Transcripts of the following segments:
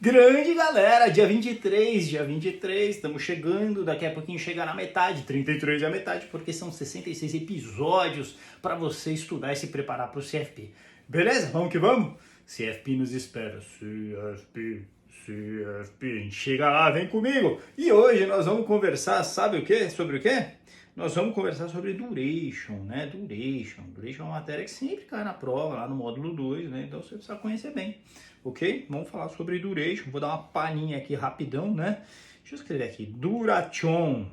Grande galera, dia 23, estamos chegando, daqui a pouquinho chega na metade, 33 é a metade, porque são 66 episódios para você estudar e se preparar para o CFP. Beleza? Vamos que vamos? CFP nos espera, CFP. Chega lá, vem comigo. E hoje nós vamos conversar, sabe o quê? Sobre o quê? Nós vamos conversar sobre duration, né? Duration é uma matéria que sempre cai na prova, lá no módulo 2, né? Então você precisa conhecer bem, ok? Vamos falar sobre duration, vou dar uma palhinha aqui rapidão, né? Deixa eu escrever aqui, duration,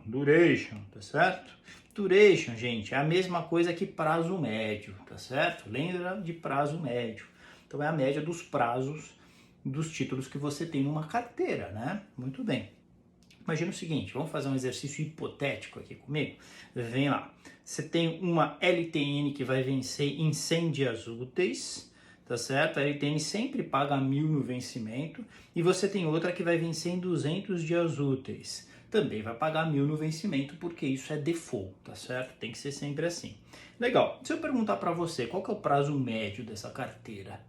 tá certo? Duration, gente, é a mesma coisa que prazo médio, tá certo? Lembra de prazo médio. Então é a média dos prazos dos títulos que você tem numa carteira, né? Muito bem. Imagina o seguinte, vamos fazer um exercício hipotético aqui comigo? Vem lá, você tem uma LTN que vai vencer em 100 dias úteis, tá certo? A LTN sempre paga 1.000 no vencimento e você tem outra que vai vencer em 200 dias úteis. Também vai pagar 1.000 no vencimento porque isso é default, tá certo? Tem que ser sempre assim. Legal, se eu perguntar para você qual que é o prazo médio dessa carteira?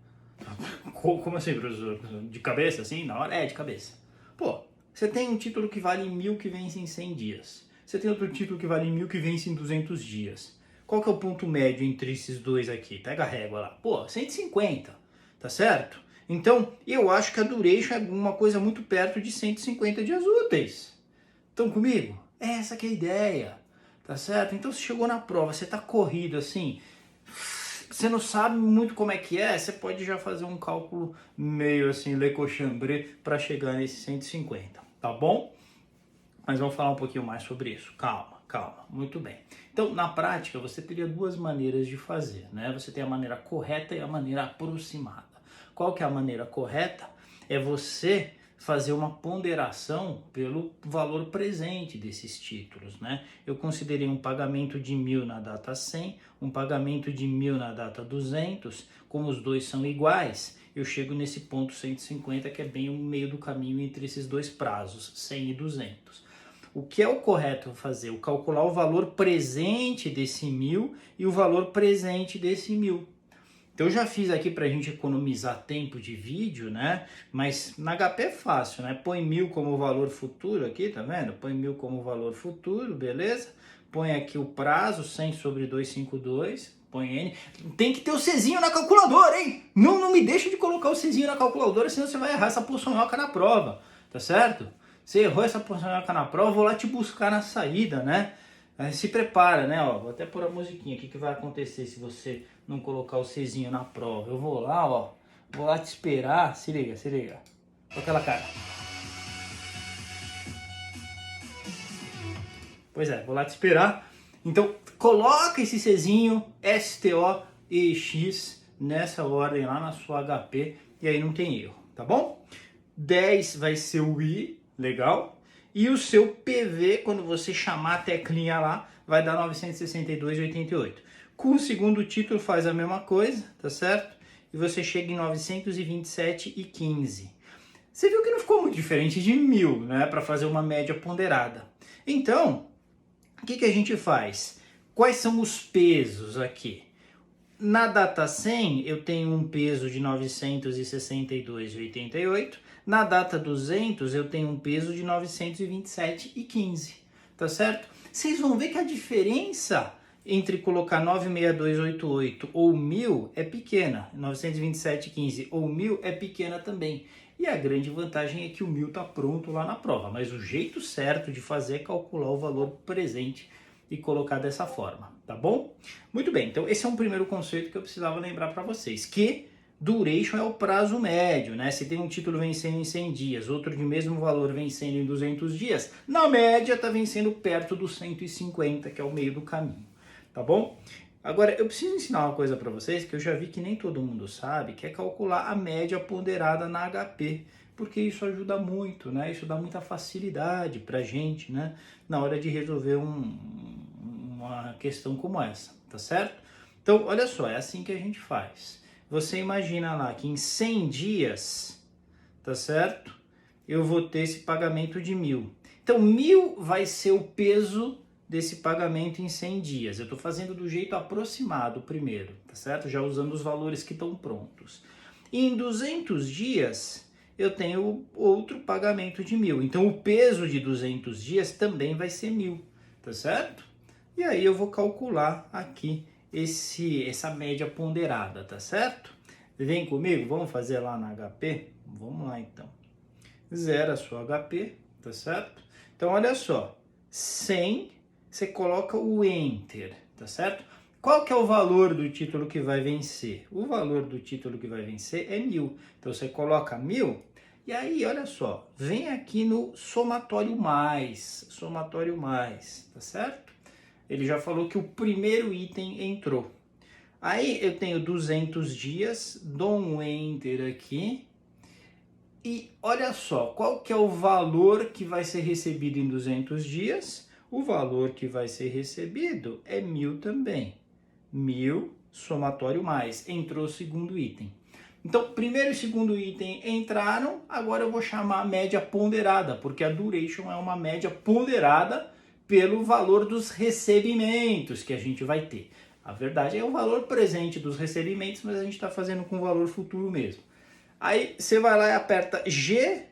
Como assim, professor? De cabeça assim? Na hora? É, de cabeça. Pô, você tem um título que vale 1.000 que vence em 100 dias. Você tem outro título que vale 1.000 que vence em 200 dias. Qual que é o ponto médio entre esses dois aqui? Pega a régua lá. Pô, 150, tá certo? Então, eu acho que a duration é uma coisa muito perto de 150 dias úteis. Estão comigo? Essa que é a ideia, tá certo? Então, se chegou na prova, você tá corrido assim, você não sabe muito como é que é, você pode já fazer um cálculo meio assim, Le Cochambre, para chegar nesse 150, tá bom? Mas vamos falar um pouquinho mais sobre isso. Calma, muito bem. Então, na prática, você teria duas maneiras de fazer, né? Você tem a maneira correta e a maneira aproximada. Qual que é a maneira correta? É você fazer uma ponderação pelo valor presente desses títulos, né? Eu considerei um pagamento de 1.000 na data 100, um pagamento de 1.000 na data 200, como os dois são iguais, eu chego nesse ponto 150, que é bem o meio do caminho entre esses dois prazos, 100 e 200. O que é o correto fazer? Eu calcular o valor presente desse 1.000 e o valor presente desse 1.000. Então eu já fiz aqui para a gente economizar tempo de vídeo, né? Mas na HP é fácil, né? Põe 1.000 como valor futuro aqui, tá vendo? Põe 1.000 como valor futuro, beleza? Põe aqui o prazo, 100 sobre 252, põe N. Tem que ter o Czinho na calculadora, hein? Não me deixa de colocar o Czinho na calculadora, senão você vai errar essa porçonhoca na prova, tá certo? Você errou essa porçonhoca na prova, eu vou lá te buscar na saída, né? Aí se prepara, né? Ó, vou até pôr a musiquinha. O que vai acontecer se você não colocar o Czinho na prova? Eu vou lá, ó. Vou lá te esperar. Se liga. Com aquela cara. Pois é, vou lá te esperar. Então, coloca esse Czinho, STO e X nessa ordem lá na sua HP. E aí não tem erro, tá bom? 10 vai ser o I, legal? E o seu PV, quando você chamar a teclinha lá, vai dar 962,88. Com o segundo título faz a mesma coisa, tá certo? E você chega em 927,15. Você viu que não ficou muito diferente de 1.000, né? Para fazer uma média ponderada. Então, o que a gente faz? Quais são os pesos aqui? Na data 100, eu tenho um peso de 962,88. Na data 200, eu tenho um peso de 927,15. Tá certo? Vocês vão ver que a diferença entre colocar 96288 ou 1.000 é pequena. 927,15 ou 1.000 é pequena também. E a grande vantagem é que o 1.000 está pronto lá na prova. Mas o jeito certo de fazer é calcular o valor presente e colocar dessa forma, tá bom? Muito bem, então esse é um primeiro conceito que eu precisava lembrar para vocês, que duration é o prazo médio, né? Se tem um título vencendo em 100 dias, outro de mesmo valor vencendo em 200 dias, na média está vencendo perto dos 150, que é o meio do caminho, tá bom? Agora, eu preciso ensinar uma coisa para vocês que eu já vi que nem todo mundo sabe, que é calcular a média ponderada na HP, porque isso ajuda muito, né? Isso dá muita facilidade pra gente, né? Na hora de resolver uma questão como essa, tá certo? Então, olha só, é assim que a gente faz. Você imagina lá que em 100 dias, tá certo? Eu vou ter esse pagamento de 1.000. Então, 1.000 vai ser o peso desse pagamento em 100 dias. Eu estou fazendo do jeito aproximado primeiro, tá certo? Já usando os valores que estão prontos. E em 200 dias, eu tenho outro pagamento de 1.000. Então, o peso de 200 dias também vai ser 1.000, tá certo? E aí eu vou calcular aqui essa média ponderada, tá certo? Vem comigo, vamos fazer lá na HP? Vamos lá então. Zera a sua HP, tá certo? Então, olha só, 100, você coloca o Enter, tá certo? Qual que é o valor do título que vai vencer? O valor do título que vai vencer é 1.000. Então, você coloca 1.000 e aí, olha só, vem aqui no somatório mais, tá certo? Ele já falou que o primeiro item entrou. Aí eu tenho 200 dias, dou um Enter aqui. E olha só, qual que é o valor que vai ser recebido em 200 dias? O valor que vai ser recebido é 1.000 também. 1.000 somatório mais. Entrou o segundo item. Então, primeiro e segundo item entraram, agora eu vou chamar a média ponderada, porque a duration é uma média ponderada pelo valor dos recebimentos que a gente vai ter. A verdade é o valor presente dos recebimentos, mas a gente está fazendo com o valor futuro mesmo. Aí você vai lá e aperta G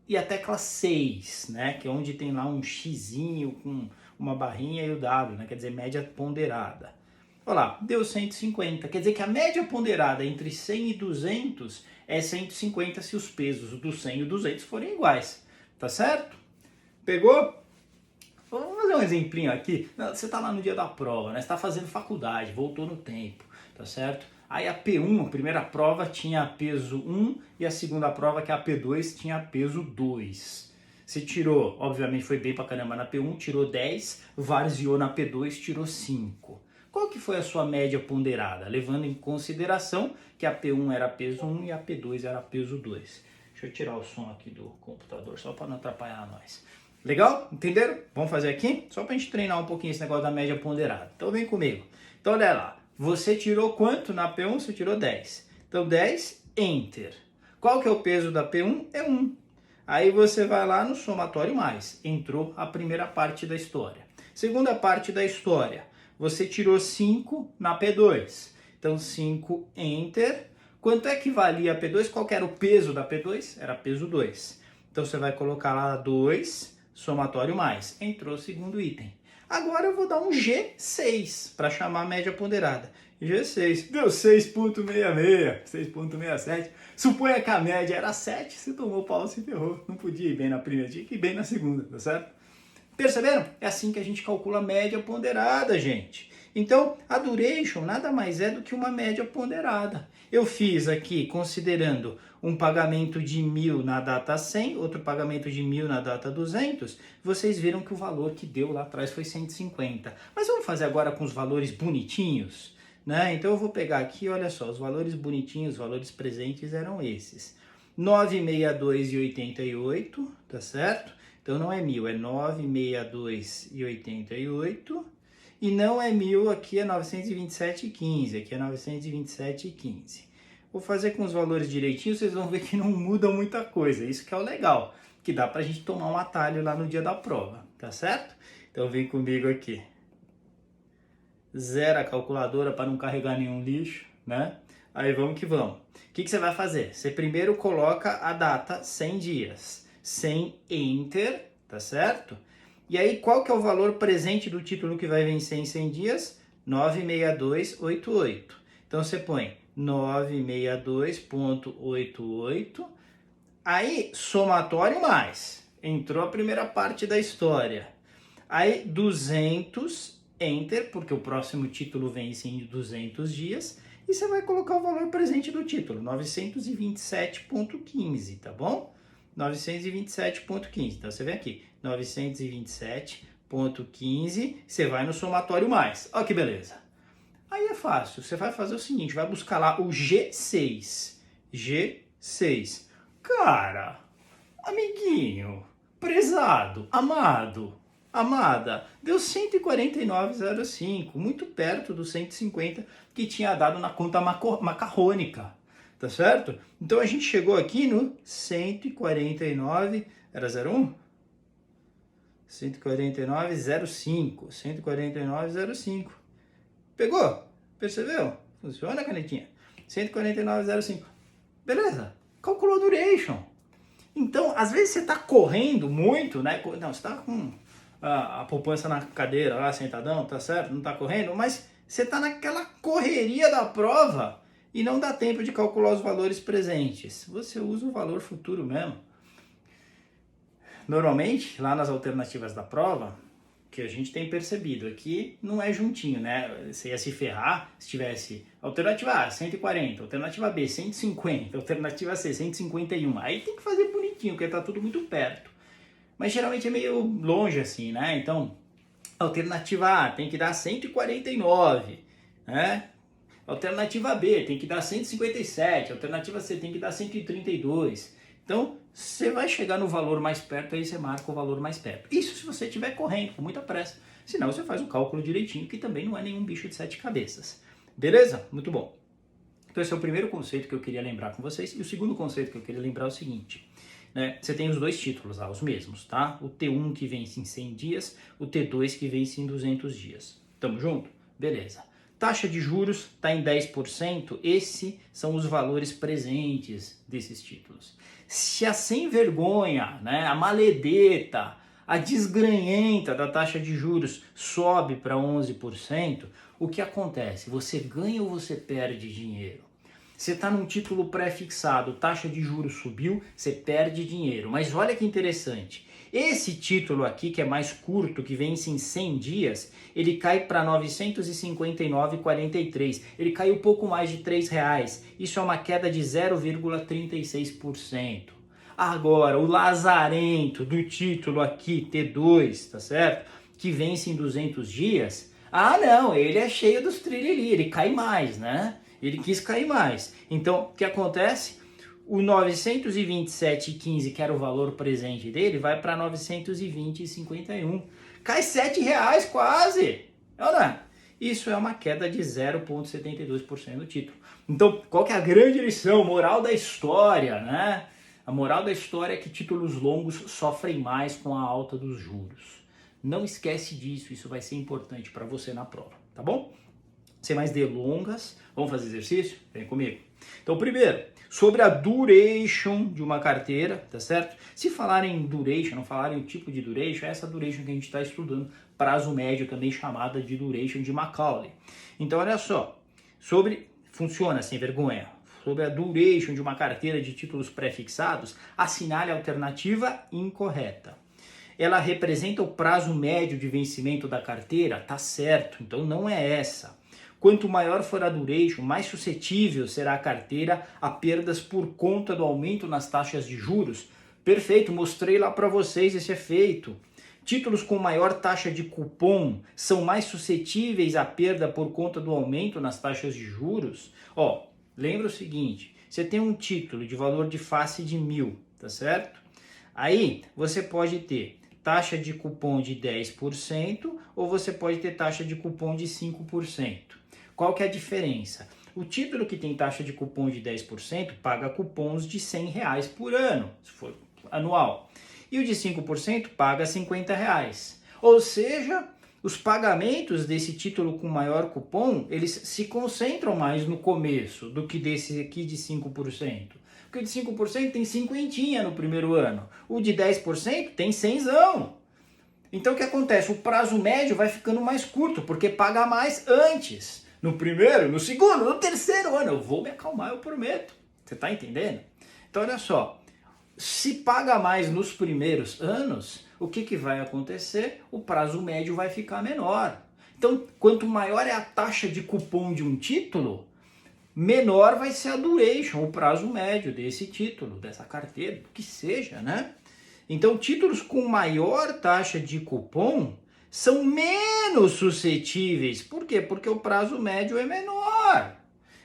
e a tecla 6, né? Que é onde tem lá um xizinho com uma barrinha e o W, né? Quer dizer, média ponderada. Olha lá, deu 150. Quer dizer que a média ponderada entre 100 e 200 é 150 se os pesos do 100 e o 200 forem iguais. Tá certo? Pegou? Vamos fazer um exemplinho aqui. Você está lá no dia da prova, né? Você está fazendo faculdade, voltou no tempo, tá certo? Aí a P1, a primeira prova, tinha peso 1 e a segunda prova, que é a P2, tinha peso 2. Você tirou, obviamente foi bem pra caramba na P1, tirou 10, varzeou na P2, tirou 5. Qual que foi a sua média ponderada? Levando em consideração que a P1 era peso 1 e a P2 era peso 2. Deixa eu tirar o som aqui do computador, só para não atrapalhar nós. Legal? Entenderam? Vamos fazer aqui? Só para a gente treinar um pouquinho esse negócio da média ponderada. Então vem comigo. Então olha lá. Você tirou quanto na P1? Você tirou 10. Então 10, Enter. Qual que é o peso da P1? É 1. Aí você vai lá no somatório mais. Entrou a primeira parte da história. Segunda parte da história. Você tirou 5 na P2. Então 5, Enter. Quanto é que valia a P2? Qual que era o peso da P2? Era peso 2. Então você vai colocar lá 2, somatório mais. Entrou o segundo item. Agora eu vou dar um G6 para chamar a média ponderada. G6, deu 6,66, 6,67. Suponha que a média era 7, você tomou pau, se ferrou. Não podia ir bem na primeira, tinha que ir bem na segunda, tá certo? Perceberam? É assim que a gente calcula a média ponderada, gente. Então, a duration nada mais é do que uma média ponderada. Eu fiz aqui, considerando um pagamento de 1.000 na data 100, outro pagamento de 1.000 na data 200, vocês viram que o valor que deu lá atrás foi 150. Mas vamos fazer agora com os valores bonitinhos, né? Então eu vou pegar aqui, olha só, os valores bonitinhos, os valores presentes eram esses. 962,88, tá certo? Então não é 1.000, é 962,88. E não é 1.000, aqui é 927,15, aqui é 927,15. Vou fazer com os valores direitinho, vocês vão ver que não muda muita coisa. Isso que é o legal, que dá pra gente tomar um atalho lá no dia da prova, tá certo? Então vem comigo aqui. Zera a calculadora para não carregar nenhum lixo, né? Aí vamos que vamos. O que você vai fazer? Você primeiro coloca a data 100 dias. 100 Enter, tá certo? E aí, qual que é o valor presente do título que vai vencer em 100 dias? 962,88. Então, você põe 962,88. Aí, somatório mais. Entrou a primeira parte da história. Aí, 200, Enter, porque o próximo título vence em 200 dias. E você vai colocar o valor presente do título, 927,15, tá bom? 927,15. Então, você vem aqui, 927,15, você vai no somatório mais. Olha que beleza. Aí é fácil, você vai fazer o seguinte, vai buscar lá o G6. G6. Cara, amiguinho, prezado, amado, amada, deu 149,05, muito perto do 150 que tinha dado na conta macarrônica. Tá certo? Então a gente chegou aqui no 149, era 01? 149,05, 149,05. Pegou? Percebeu? Funciona a canetinha? 149,05. Beleza? calculou a duration. Então, às vezes você está correndo muito, né? Não, você está com a poupança na cadeira lá, sentadão, tá certo? Não está correndo, mas você está naquela correria da prova e não dá tempo de calcular os valores presentes. Você usa o valor futuro mesmo. Normalmente, lá nas alternativas da prova, que a gente tem percebido aqui, não é juntinho, né? Você ia se ferrar se tivesse alternativa A, 140, alternativa B, 150, alternativa C, 151. Aí tem que fazer bonitinho, porque tá tudo muito perto. Mas geralmente é meio longe assim, né? Então, alternativa A tem que dar 149, né? Alternativa B tem que dar 157, alternativa C tem que dar 132. Então, você vai chegar no valor mais perto, aí você marca o valor mais perto. Isso se você estiver correndo com muita pressa. Senão, você faz o cálculo direitinho, que também não é nenhum bicho de 7 cabeças. Beleza? Muito bom. Então, esse é o primeiro conceito que eu queria lembrar com vocês. E o segundo conceito que eu queria lembrar é o seguinte. Né? Você tem os dois títulos lá, os mesmos, tá? O T1 que vence em 100 dias, o T2 que vence em 200 dias. Tamo junto? Beleza. Taxa de juros está em 10%, esses são os valores presentes desses títulos. Se a sem vergonha, né, a maledeta, a desgranhenta da taxa de juros sobe para 11%, o que acontece? Você ganha ou você perde dinheiro? Você está num título pré-fixado, taxa de juros subiu, você perde dinheiro. Mas olha que interessante. Esse título aqui, que é mais curto, que vence em 100 dias, ele cai para R$ 959,43. Ele caiu um pouco mais de R$ 3. Isso é uma queda de 0,36%. Agora, o lazarento do título aqui, T2, tá certo? Que vence em 200 dias. Ah, não, ele é cheio dos trilili, ele cai mais, né? Ele quis cair mais. Então, o que acontece? O 927,15, que era o valor presente dele, vai para 920,51. Cai R$ 7 quase. Olha, isso é uma queda de 0,72% no título. Então, qual que é a grande lição, moral da história, né? A moral da história é que títulos longos sofrem mais com a alta dos juros. Não esquece disso, isso vai ser importante para você na prova, tá bom? Sem mais delongas, vamos fazer exercício? Vem comigo. Então, primeiro, sobre a duration de uma carteira, tá certo? Se falarem em duration, não falarem o tipo de duration, é essa duration que a gente está estudando, prazo médio, também chamada de duration de Macaulay. Então, olha só, funciona sem vergonha, sobre a duration de uma carteira de títulos pré-fixados, assinale a alternativa incorreta. Ela representa o prazo médio de vencimento da carteira? Tá certo, então não é essa. Quanto maior for a duration, mais suscetível será a carteira a perdas por conta do aumento nas taxas de juros. Perfeito, mostrei lá para vocês esse efeito. Títulos com maior taxa de cupom são mais suscetíveis à perda por conta do aumento nas taxas de juros? Ó, lembra o seguinte, você tem um título de valor de face de 1.000, tá certo? Aí você pode ter taxa de cupom de 10% ou você pode ter taxa de cupom de 5%. Qual que é a diferença? O título que tem taxa de cupom de 10% paga cupons de R$ 100 por ano, se for anual. E o de 5% paga R$ 50. Ou seja, os pagamentos desse título com maior cupom, eles se concentram mais no começo do que desse aqui de 5%. Porque o de 5% tem 50 no primeiro ano. O de 10% tem 100. Então o que acontece? O prazo médio vai ficando mais curto, porque paga mais antes. No primeiro, no segundo, no terceiro ano. Eu vou me acalmar, eu prometo. Você está entendendo? Então olha só. Se paga mais nos primeiros anos, o que vai acontecer? O prazo médio vai ficar menor. Então, quanto maior é a taxa de cupom de um título, menor vai ser a duration, o prazo médio desse título, dessa carteira, do que seja, né? Então, títulos com maior taxa de cupom são menos suscetíveis. Por quê? Porque o prazo médio é menor.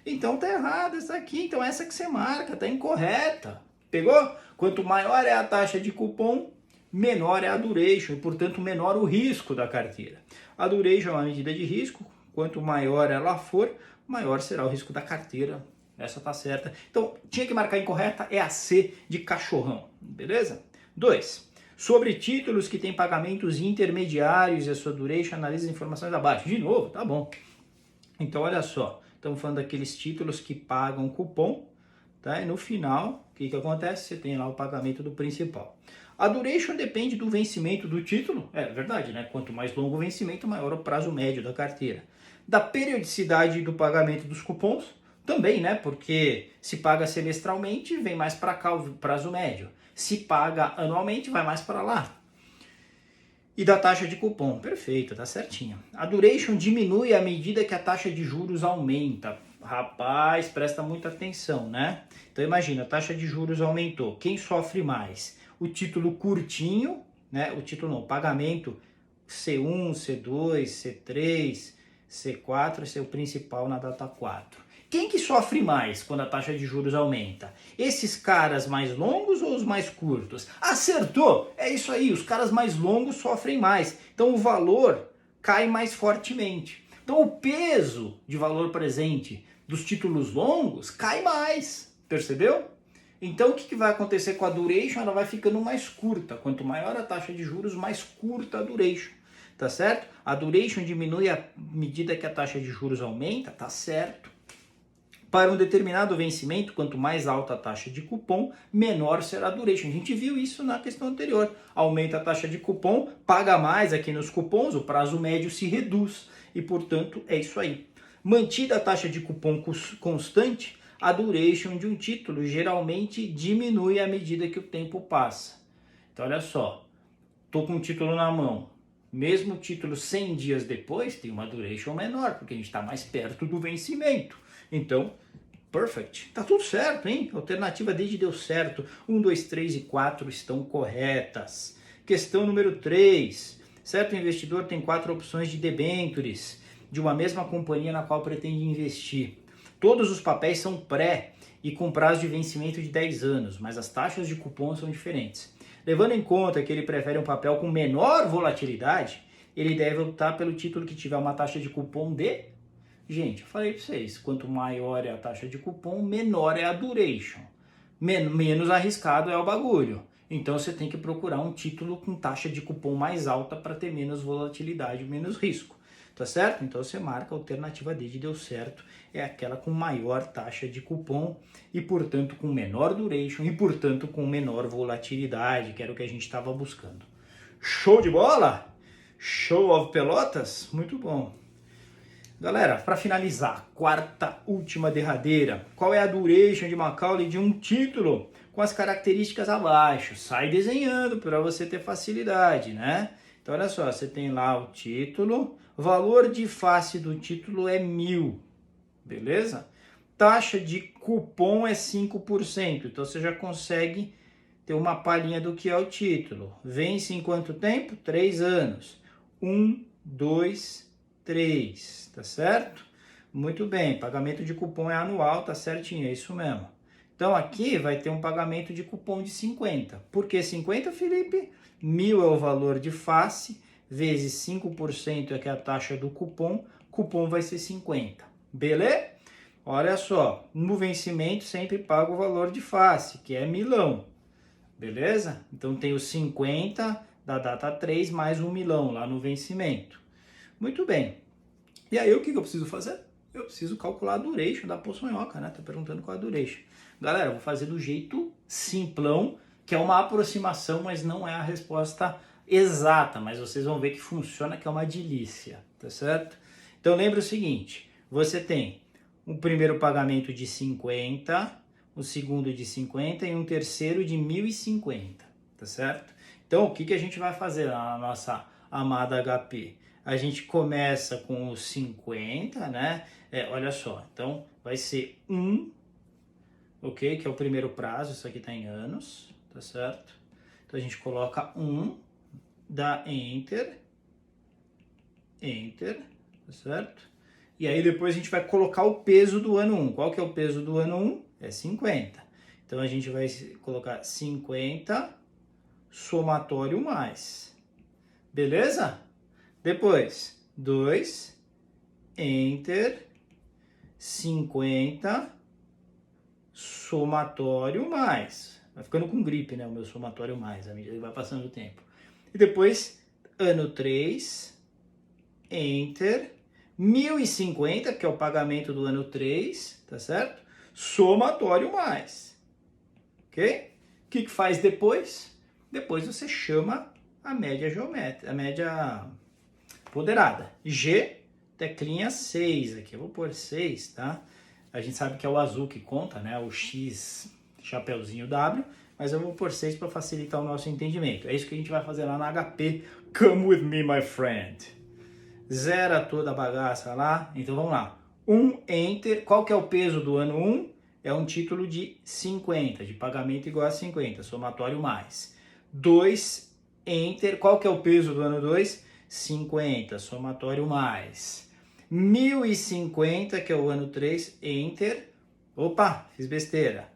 Então, tá errado essa aqui. Então, essa que você marca, tá incorreta. Pegou? Quanto maior é a taxa de cupom, menor é a duration, e, portanto, menor o risco da carteira. A duration é uma medida de risco. Quanto maior ela for, maior será o risco da carteira. Essa tá certa. Então, tinha que marcar incorreta, é a C de cachorrão. Beleza? 2. Sobre títulos que têm pagamentos intermediários e a sua duration, analise as informações abaixo. De novo, tá bom. Então, olha só. Estamos falando daqueles títulos que pagam cupom, tá? E no final, o que acontece? Você tem lá o pagamento do principal. A duration depende do vencimento do título, é verdade, né? Quanto mais longo o vencimento, maior o prazo médio da carteira. Da periodicidade do pagamento dos cupons, também, né? Porque se paga semestralmente, vem mais para cá o prazo médio. Se paga anualmente, vai mais para lá. E da taxa de cupom, perfeito, tá certinho. A duration diminui à medida que a taxa de juros aumenta. Rapaz, presta muita atenção, né? Então imagina, a taxa de juros aumentou. Quem sofre mais? O título curtinho, né? O título não, o pagamento C1, C2, C3, C4, esse é o principal na data 4. Quem que sofre mais quando a taxa de juros aumenta? Esses caras mais longos ou os mais curtos? Acertou! É isso aí, os caras mais longos sofrem mais. Então o valor cai mais fortemente. Então o peso de valor presente dos títulos longos cai mais, percebeu? Então o que vai acontecer com a duration? Ela vai ficando mais curta. Quanto maior a taxa de juros, mais curta a duration. Tá certo? A duration diminui à medida que a taxa de juros aumenta, tá certo? Para um determinado vencimento, quanto mais alta a taxa de cupom, menor será a duration. A gente viu isso na questão anterior. Aumenta a taxa de cupom, paga mais aqui nos cupons, o prazo médio se reduz. E, portanto, é isso aí. Mantida a taxa de cupom constante, a duration de um título geralmente diminui à medida que o tempo passa. Então, olha só. Estou com um título na mão. Mesmo o título 100 dias depois, tem uma duration menor, porque a gente está mais perto do vencimento. Então, perfect. Tá tudo certo, hein? Alternativa D deu certo. 1, 2, 3 e 4 estão corretas. Questão número 3. Certo investidor tem 4 opções de debêntures de uma mesma companhia na qual pretende investir. Todos os papéis são pré e com prazo de vencimento de 10 anos, mas as taxas de cupom são diferentes. Levando em conta que ele prefere um papel com menor volatilidade, ele deve optar pelo título que tiver uma taxa de cupom de... Gente, eu falei para vocês, quanto maior é a taxa de cupom, menor é a duration. Menos arriscado é o bagulho. Então você tem que procurar um título com taxa de cupom mais alta para ter menos volatilidade, menos risco. Tá certo? Então você marca a alternativa D de deu certo, é aquela com maior taxa de cupom e, portanto, com menor duration e, portanto, com menor volatilidade, que era o que a gente estava buscando. Show de bola? Show of pelotas? Muito bom. Galera, para finalizar, quarta, última derradeira. Qual é a duration de Macaulay de um título com as características abaixo? Sai desenhando para você ter facilidade, né? Então, olha só, você tem lá o título, o valor de face do título é 1.000, beleza? Taxa de cupom é 5%, então você já consegue ter uma palhinha do que é o título. Vence em quanto tempo? 3 anos. 1, 2, 3, tá certo? Muito bem, pagamento de cupom é anual, tá certinho, é isso mesmo. Então aqui vai ter um pagamento de cupom de 50. Por que 50, Felipe? 1.000 é o valor de face, vezes 5% é que é a taxa do cupom vai ser 50. Beleza? Olha só, no vencimento sempre paga o valor de face, que é 1.000. Beleza? Então tem os 50 da data 3 mais 1.000 lá no vencimento. Muito bem. E aí o que eu preciso fazer? Eu preciso calcular a duration da poçonhoca, né? Tá perguntando qual é a duration. Galera, eu vou fazer do jeito simplão, que é uma aproximação, mas não é a resposta exata, mas vocês vão ver que funciona, que é uma delícia, tá certo? Então lembra o seguinte, você tem um primeiro pagamento de 50, um segundo de 50 e um terceiro de 1.050, tá certo? Então o que a gente vai fazer na nossa amada HP? A gente começa com os 50, né? Olha só, então vai ser 1, ok? Que é o primeiro prazo, isso aqui tá em anos, tá certo? Então a gente coloca 1, dá Enter, tá certo? E aí depois a gente vai colocar o peso do ano 1. Qual que é o peso do ano 1? É 50. Então a gente vai colocar 50 somatório mais. Beleza? Depois, 2, Enter, 50 somatório mais. Vai ficando com gripe, né? O meu somatório mais, à medida que vai passando o tempo. E depois, ano 3, Enter, 1.050, que é o pagamento do ano 3, tá certo? Somatório mais. ok? O que faz depois? Depois você chama a média geométrica, a média ponderada. G, teclinha 6 aqui, eu vou pôr 6, tá? A gente sabe que é o azul que conta, né? O X, chapeuzinho W, mas eu vou pôr 6 para facilitar o nosso entendimento. É isso que a gente vai fazer lá na HP. Come with me, my friend. Zera toda a bagaça lá. Então vamos lá. 1, Enter. Qual que é o peso do ano 1? É um título de 50, de pagamento igual a 50, somatório mais. 2, Enter. Qual que é o peso do ano 2? 50, somatório mais. 1050, que é o ano 3, Enter. Opa, fiz besteira.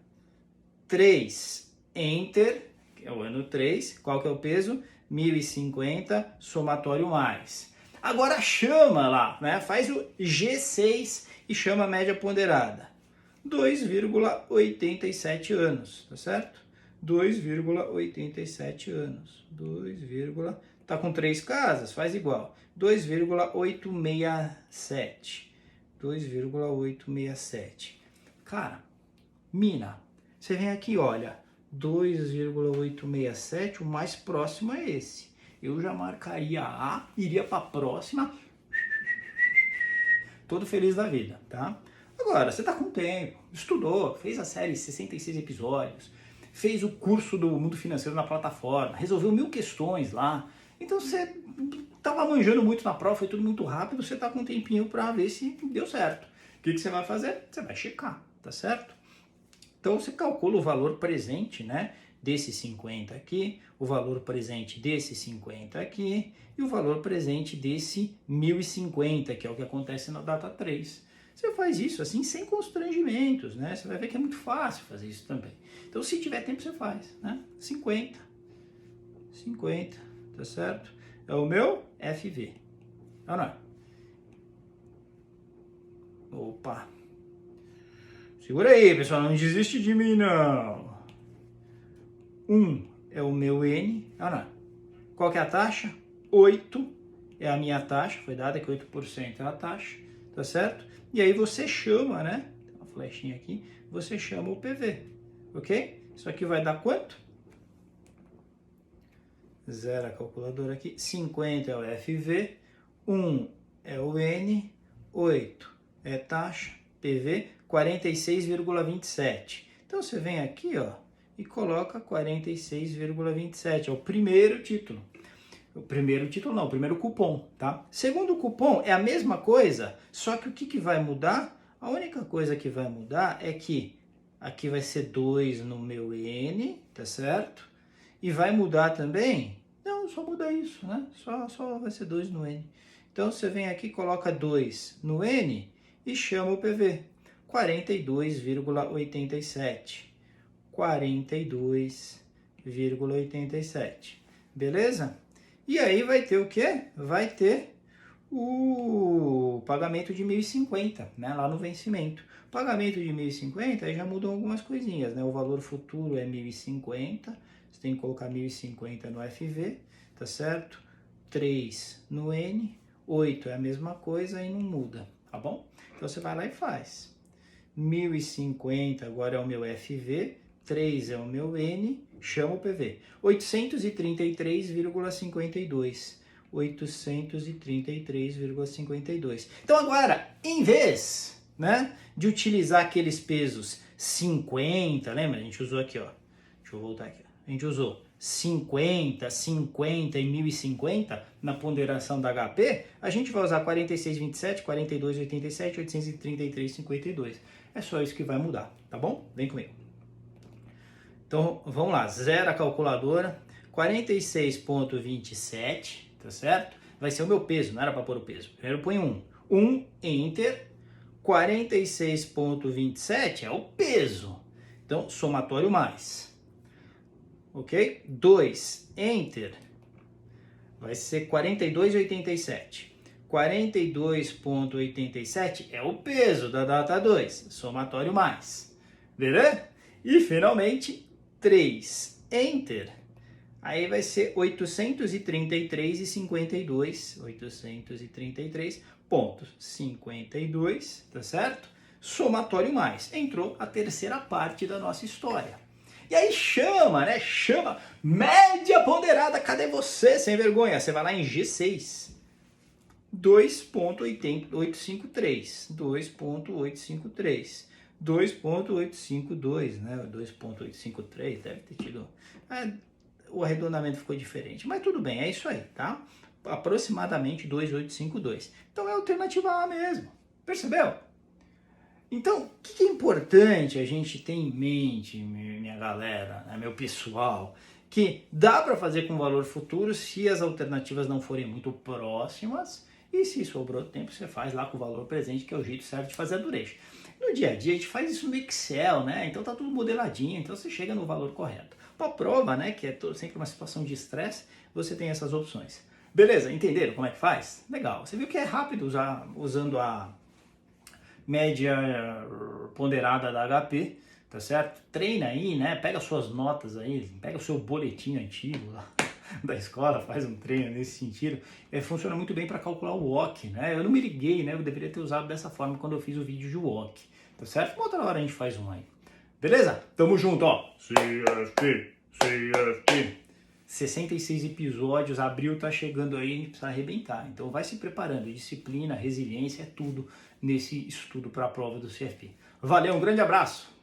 3, Enter, que é o ano 3. Qual que é o peso? 1050, somatório mais. Agora chama lá, né? Faz o G6 e chama a média ponderada. 2,87 anos, tá certo? 2,87 anos. Tá com 3 casas? Faz igual. 2,867. 2,867. Cara, mina, você vem aqui e olha, 2,867, o mais próximo é esse. Eu já marcaria A, iria para a próxima, todo feliz da vida, tá? Agora, você tá com tempo, estudou, fez a série 66 episódios, fez o curso do Mundo Financeiro na plataforma, resolveu 1000 questões lá, então você tava manjando muito na prova, foi tudo muito rápido, você tá com um tempinho para ver se deu certo. O que você vai fazer? Você vai checar, tá certo? Então você calcula o valor presente, né, desse 50 aqui, o valor presente desse 50 aqui e o valor presente desse 1050, que é o que acontece na data 3. Você faz isso assim sem constrangimentos, né? Você vai ver que é muito fácil fazer isso também. Então se tiver tempo você faz, né? 50, tá certo? É o meu FV. Não, não. Opa. Segura aí, pessoal, não desiste de mim, não. 1 é o meu N. Ah, não. Qual que é a taxa? 8 é a minha taxa, foi dada que 8% é a taxa, tá certo? E aí você chama, né? Tem uma flechinha aqui, você chama o PV, ok? Isso aqui vai dar quanto? Zero a calculadora aqui. 50 é o FV, 1 é o N, 8 é taxa, PV, 46,27. Então você vem aqui, ó, e coloca 46,27. É o primeiro título. O primeiro título não, o primeiro cupom, tá? Segundo cupom é a mesma coisa, só que o que vai mudar? A única coisa que vai mudar é que aqui vai ser 2 no meu N, tá certo? E vai mudar também? Não, só muda isso, né? Só vai ser 2 no N. Então você vem aqui, coloca 2 no N e chama o PV. 42,87. 42,87. Beleza? E aí vai ter o quê? Vai ter o pagamento de 1050, né? Lá no vencimento. Pagamento de 1050, aí já mudam algumas coisinhas, né? O valor futuro é 1050, você tem que colocar 1050 no FV, tá certo? 3 no N, 8 é a mesma coisa e não muda, tá bom? Então você vai lá e faz. 1050 agora é o meu FV, 3 é o meu N, chama o PV. 833,52. 833,52. Então agora, em vez, né, de utilizar aqueles pesos 50, lembra? A gente usou aqui, ó. Deixa eu voltar aqui. A gente usou 50, 50 e 1050 na ponderação da HP, a gente vai usar 46,27, 42,87, 833,52. É só isso que vai mudar, tá bom? Vem comigo. Então, vamos lá. Zero a calculadora. 46,27, tá certo? Vai ser o meu peso, não era para pôr o peso. Primeiro põe 1. 1, Enter. 46,27 é o peso. Então, somatório mais. Ok? 2, Enter. Vai ser 42,87. 42,87 é o peso da data 2. Somatório mais. Beleza? E, finalmente, 3, Enter. Aí vai ser 833,52. 833,52, tá certo? Somatório mais. Entrou a terceira parte da nossa história. E aí chama, né? Chama. Média ponderada, cadê você, sem vergonha? Você vai lá em G6. 2.853. 2.853. 2.852, né? 2.853, deve ter tido... o arredondamento ficou diferente, mas tudo bem, é isso aí, tá? Aproximadamente 2.852. Então é a alternativa A mesmo, percebeu? Então, o que é importante a gente ter em mente, minha galera, né, meu pessoal, que dá para fazer com valor futuro se as alternativas não forem muito próximas, e se sobrou tempo, você faz lá com o valor presente, que é o jeito certo de fazer a duration. No dia a dia, a gente faz isso no Excel, né? Então tá tudo modeladinho, então você chega no valor correto. Para prova, né, que é sempre uma situação de estresse, você tem essas opções. Beleza, entenderam como é que faz? Legal. Você viu que é rápido usando a média ponderada da HP, tá certo? Treina aí, né? Pega suas notas aí, pega o seu boletim antigo lá da escola, faz um treino nesse sentido. Funciona muito bem para calcular o walk, né? Eu não me liguei, né? Eu deveria ter usado dessa forma quando eu fiz o vídeo de walk, tá certo? Uma outra hora a gente faz um aí. Beleza? Tamo junto, ó. CFP. 66 episódios, abril tá chegando aí, a gente precisa arrebentar. Então vai se preparando, disciplina, resiliência, é tudo nesse estudo para a prova do CFP. Valeu, um grande abraço!